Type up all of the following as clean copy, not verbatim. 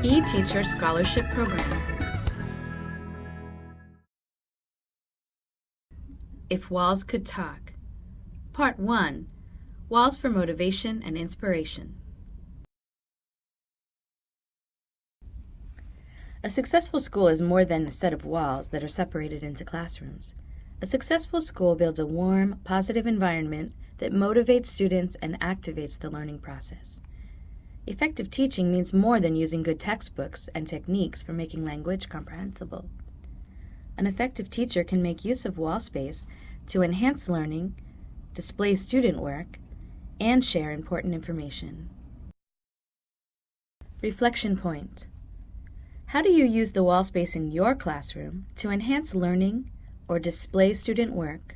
eTeacher Scholarship Program. If Walls Could Talk. Part 1. Walls for Motivation and Inspiration. A successful school is more than a set of walls that are separated into classrooms. A successful school builds a warm, positive environment that motivates students and activates the learning process. Effective teaching means more than using good textbooks and techniques for making language comprehensible. An effective teacher can make use of wall space to enhance learning, display student work, and share important information. Reflection point. How do you use the wall space in your classroom to enhance learning or display student work?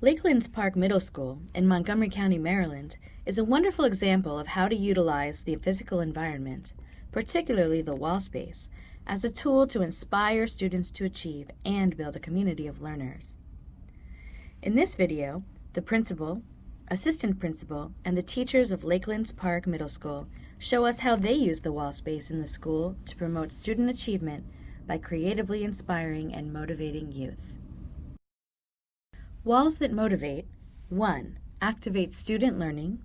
Lakelands Park Middle School in Montgomery County, Maryland, is a wonderful example of how to utilize the physical environment, particularly the wall space, as a tool to inspire students to achieve and build a community of learners. In this video, the principal, assistant principal, and the teachers of Lakelands Park Middle School show us how they use the wall space in the school to promote student achievement by creatively inspiring and motivating youth. Walls that motivate: 1. Activate student learning.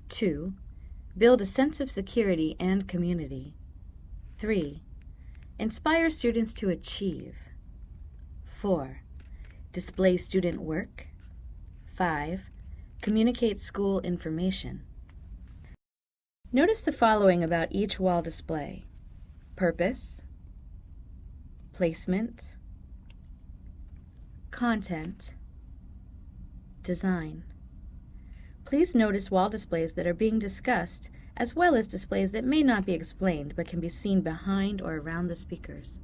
2. Build a sense of security and community. 3. Inspire students to achieve. 4. Display student work. 5. Communicate school information. Notice the following about each wall display: purpose, placement, content, design. Please notice wall displays that are being discussed, as well as displays that may not be explained but can be seen behind or around the speakers.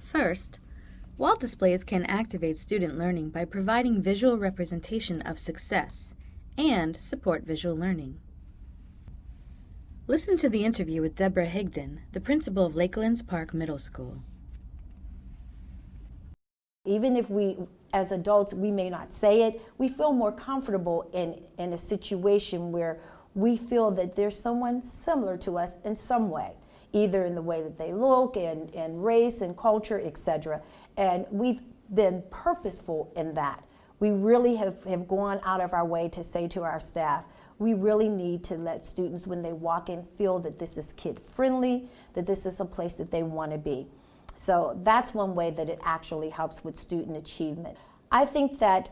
First, wall displays can activate student learning by providing visual representation of success and support visual learning. Listen to the interview with Deborah Higdon, the principal of Lakelands Park Middle School. Even if we, as adults, we may not say it, we feel more comfortable in a situation where we feel that there's someone similar to us in some way, either in the way that they look and race and culture, etc. And we've been purposeful in that. We really have gone out of our way to say to our staff, we really need to let students, when they walk in, feel that this is kid-friendly, that this is a place that they want to be. So that's one way that it actually helps with student achievement. I think that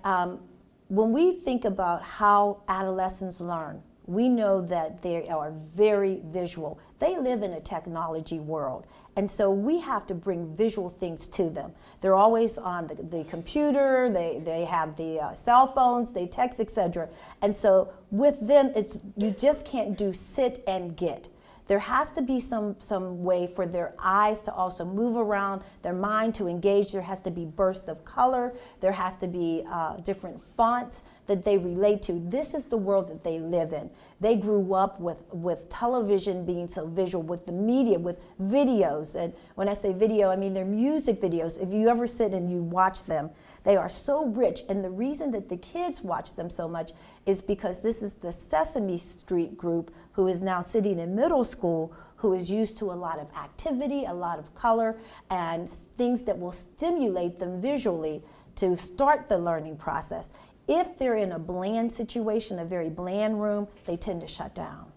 when we think about how adolescents learn, we know that they are very visual. They live in a technology world, and so we have to bring visual things to them. They're always on the computer, they have the cell phones, they text, etc. And so with them, you just can't do sit and get. There has to be some way for their eyes to also move around, their mind to engage. There has to be bursts of color. There has to be different fonts that they relate to. This is the world that they live in. They grew up with television being so visual, with the media, with videos. And when I say video, I mean they're music videos. If you ever sit and you watch them, they are so rich. And the reason that the kids watch them so much is because this is the Sesame Street group who is now sitting in middle school, who is used to a lot of activity, a lot of color, and things that will stimulate them visually to start the learning process. If they're in a bland situation, a very bland room, they tend to shut down.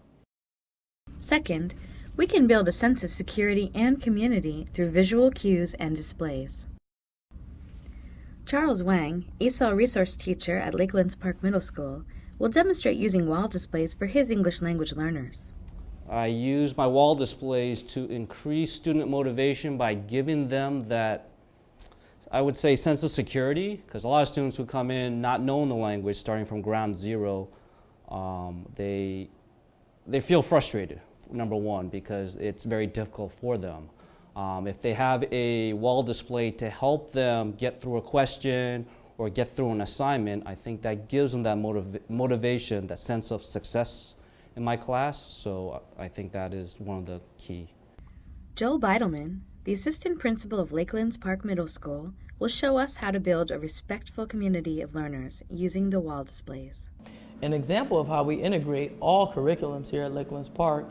Second, we can build a sense of security and community through visual cues and displays. Charles Wang, ESOL resource teacher at Lakelands Park Middle School, will demonstrate using wall displays for his English language learners. I use my wall displays to increase student motivation by giving them that, I would say, sense of security, because a lot of students who come in not knowing the language, starting from ground zero, they feel frustrated, number one, because it's very difficult for them. If they have a wall display to help them get through a question or get through an assignment, I think that gives them that motivation, that sense of success in my class. So I think that is one of the key. Joel Beidelman, the assistant principal of Lakelands Park Middle School, will show us how to build a respectful community of learners using the wall displays. An example of how we integrate all curriculums here at Lakelands Park,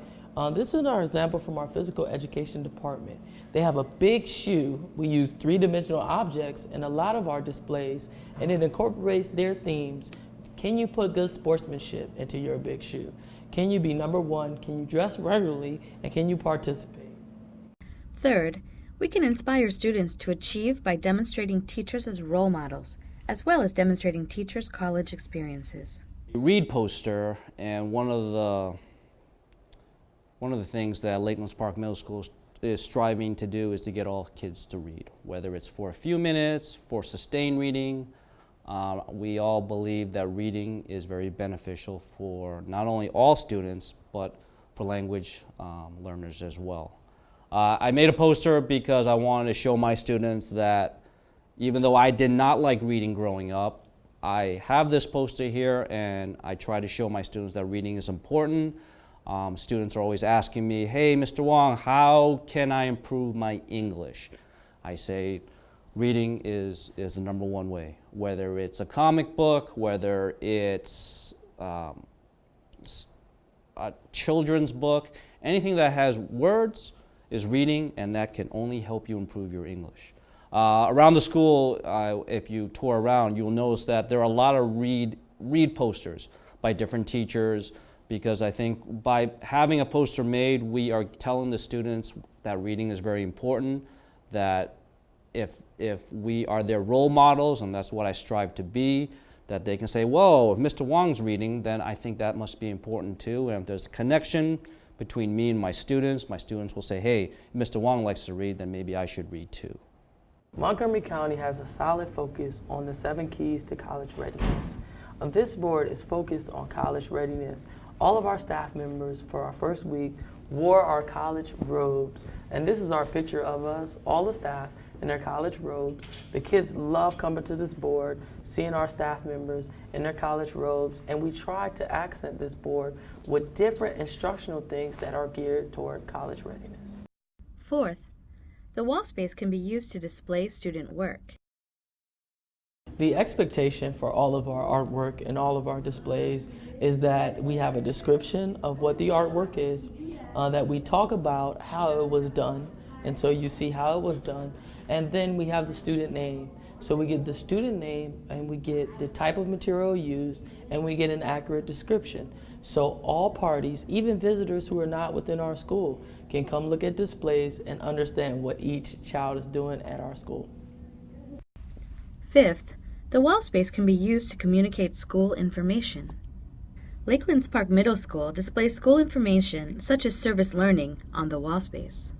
this is our example from our physical education department. They have a big shoe. We use three-dimensional objects in a lot of our displays, and it incorporates their themes. Can you put good sportsmanship into your big shoe? Can you be number one? Can you dress regularly? And can you participate? Third, we can inspire students to achieve by demonstrating teachers as role models, as well as demonstrating teachers' college experiences. Read poster, and one of the things that Lakelands Park Middle School is striving to do is to get all kids to read, whether it's for a few minutes, for sustained reading. We all believe that reading is very beneficial for not only all students, but for language learners as well. I made a poster because I wanted to show my students that even though I did not like reading growing up, I have this poster here and I try to show my students that reading is important. Students are always asking me, hey, Mr. Wong, how can I improve my English? I say, reading is the number one way. Whether it's a comic book, whether it's a children's book, anything that has words is reading, and that can only help you improve your English. Around the school, if you tour around, you'll notice that there are a lot of read posters by different teachers, because I think by having a poster made, we are telling the students that reading is very important, that if we are their role models, and that's what I strive to be, that they can say, whoa, if Mr. Wong's reading, then I think that must be important too. And if there's a connection between me and my students will say, hey, Mr. Wong likes to read, then maybe I should read too. Montgomery County has a solid focus on the 7 keys to college readiness. This board is focused on college readiness. All of our staff members for our first week wore our college robes, and this is our picture of us, all the staff in their college robes. The kids love coming to this board, seeing our staff members in their college robes, and we try to accent this board with different instructional things that are geared toward college readiness. Fourth, the wall space can be used to display student work. The expectation for all of our artwork and all of our displays is that we have a description of what the artwork is, that we talk about how it was done, and so you see how it was done, and then we have the student name. So we get the student name, and we get the type of material used, and we get an accurate description. So all parties, even visitors who are not within our school, can come look at displays and understand what each child is doing at our school. Fifth, the wall space can be used to communicate school information. Lakelands Park Middle School displays school information such as service learning on the wall space.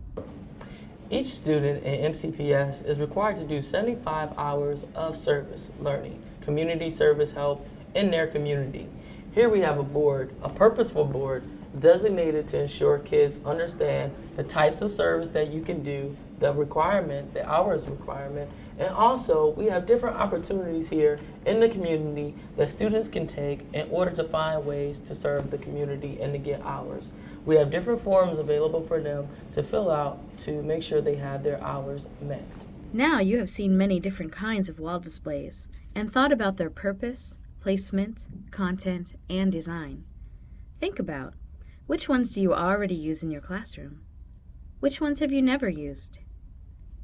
Each student in MCPS is required to do 75 hours of service learning, community service help in their community. Here we have a board, a purposeful board, designated to ensure kids understand the types of service that you can do, the requirement, the hours requirement, and also we have different opportunities here in the community that students can take in order to find ways to serve the community and to get hours. We have different forms available for them to fill out to make sure they have their hours met. Now you have seen many different kinds of wall displays and thought about their purpose, placement, content, and design. Think about, which ones do you already use in your classroom? Which ones have you never used?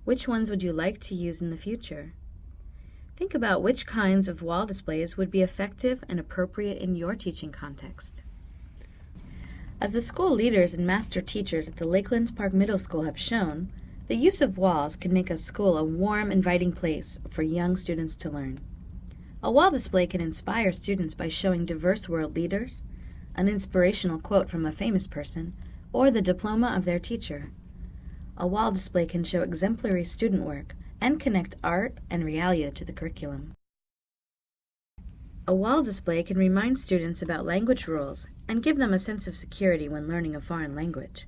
Which ones would you like to use in the future? Think about which kinds of wall displays would be effective and appropriate in your teaching context. As the school leaders and master teachers at the Lakelands Park Middle School have shown, the use of walls can make a school a warm, inviting place for young students to learn. A wall display can inspire students by showing diverse world leaders, an inspirational quote from a famous person, or the diploma of their teacher. A wall display can show exemplary student work and connect art and realia to the curriculum. A wall display can remind students about language rules and give them a sense of security when learning a foreign language.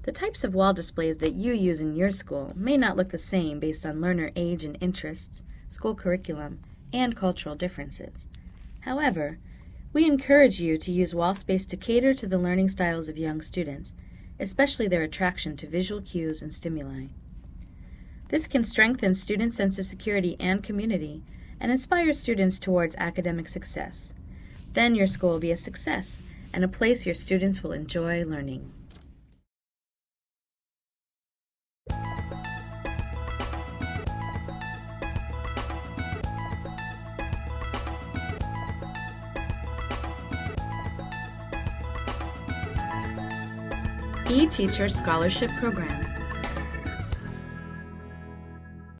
The types of wall displays that you use in your school may not look the same based on learner age and interests, school curriculum, and cultural differences. However, we encourage you to use wall space to cater to the learning styles of young students, especially their attraction to visual cues and stimuli. This can strengthen students' sense of security and community and inspire students towards academic success. Then your school will be a success and a place your students will enjoy learning. eTeacher Scholarship Program.